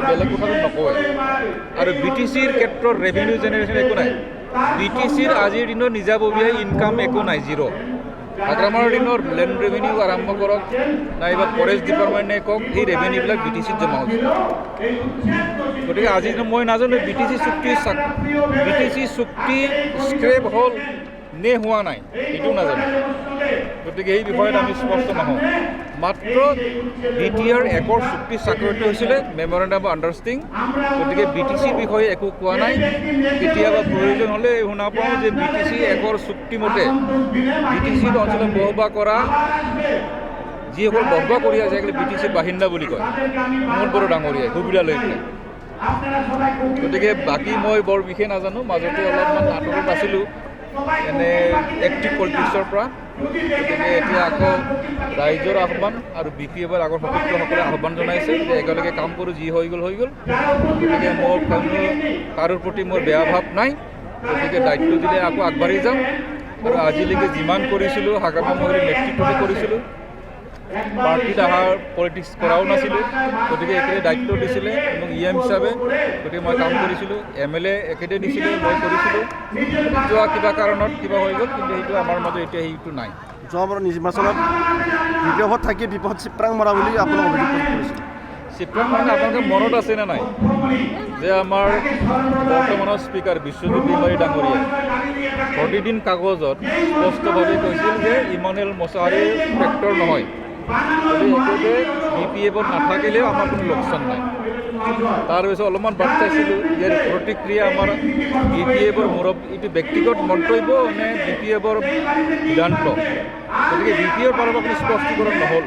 বেলেগ কথাটো নকয় আৰু BTCৰ ক্ষেত্ৰত ৰেভিনিউ জেনেৰেশ্যন একো নাই। BTCৰ আজিৰ দিনত নিজাববীয়া ইনকাম একো নাই, জিৰ'। আগ্ৰামাৰ দিনৰ লেণ্ড ৰেভিনিউ আৰম্ভ কৰক নাইবা ফৰেষ্ট ডিপাৰ্টমেণ্টে কওক, সেই ৰেভিনিউবিলাক BTCত জমা হৈছে। গতিকে আজিৰ দিনত মই নাজানো BTC চুক্তি স্ক্ৰেপ হ'ল নে হোৱা নাই, এইটো নাজানো। গতিকে এই বিষয়ত আমি স্পষ্ট নহওঁ। মাত্ৰ BTR একৰ চুক্তি স্বাক্ষৰিত হৈছিলে, মেমৰেণ্ডাম অফ আণ্ডাৰষ্টেণ্ডিং। গতিকে BTCৰ বিষয়ে একো কোৱা নাই। কেতিয়াবা প্ৰয়োজন হ'লে শুনা পাওঁ যে BTC একৰ চুক্তিমতে BTCৰ অঞ্চলত বসবাস কৰা যিসকল বসবাস কৰি আছে সেইসকলে BTCৰ বাসিন্দা বুলি কয়, মোৰ বৰ ডাঙৰীয়াই সুবিধা লৈ পেলাই। গতিকে বাকী মই বৰ বিশেষ নাজানো। মাজতে অলপমান আঁতৰত আছিলোঁ এনে এক্টিভ পলিটিক্সৰ পৰা। গতিকে এতিয়া আকৌ ৰাইজৰ আহ্বান আৰু BPFৰ আগৰ সতীৰ্থসকলে আহ্বান জনাইছে যে একেলগে কাম কৰোঁ, যি হৈ গ'ল হৈ গ'ল। গতিকে মোৰ কাৰোৰ প্ৰতি মোৰ বেয়া ভাৱ নাই। গতিকে দায়িত্ব দিলে আকৌ আগবাঢ়ি যাম। আৰু আজিলৈকে যিমান কৰিছিলোঁ হাগ্ৰামা মহিলাৰ নেতৃত্বতে কৰিছিলোঁ, পাৰ্টিত অহাৰ পলিটিক্স কৰাও নাছিলোঁ। গতিকে একেই দায়িত্ব দিছিলে মোক EM হিচাপে। গতিকে মই কাম কৰিছিলোঁ, MLA একেতে দিছিলে, মই কৰিছিলোঁ। যোৱা কিবা কাৰণত কিবা হৈ গ'ল, কিন্তু সেইটো আমাৰ মাজত এতিয়া সেইটো নাই। যোৱাবাৰ নিৰ্বাচনত বিপদত থাকি বিপদ চিপৰাং মৰা বুলি আপোনাক অভিযোগ কৰিছিল। চিপৰাং মানে আপোনালোকে মনত আছেনে নাই যে আমাৰ বৰ্তমানৰ স্পীকাৰ বিশ্বজিৎ দৈমাৰী ডাঙৰীয়াই প্ৰতিদিন কাগজত স্পষ্টভাৱে কৈছিল যে ইমানুৱেল মছাহাৰীৰ ফেক্টৰ নহয়। গতিকে BPFত নাথাকিলেও আমাৰ কোনো লোকচান নাই। তাৰপিছত অলপমান বাদ চাইছিলোঁ ইয়াৰ প্ৰতিক্ৰিয়া আমাৰ BPFৰ এইটো ব্যক্তিগত মন্তব্য নে BPFৰ সিদ্ধান্ত। গতিকে BPFৰ পৰা আপুনি স্পষ্টীকৰণ নহ'ল।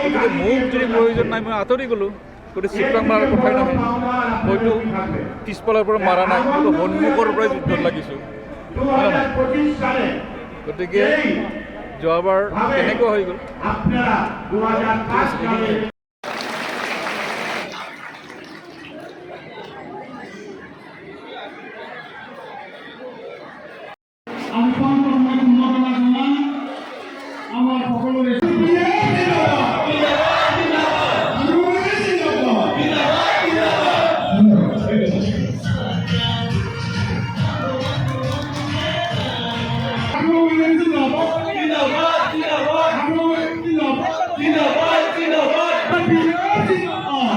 গতিকে মোক যদি প্ৰয়োজন নাই মই আঁতৰি গ'লোঁ। গতিকে চিপৰাং মাৰাৰ কথাই নহয়, মইতো পিছফালৰ পৰা মাৰা নাই, মইতো সন্মুখৰ পৰাই যুদ্ধত লাগিছোঁ, হয় নাই? গতিকে যোৱাবাৰ কেনেকুৱা হৈ গ'ল। জিন্দাবাদ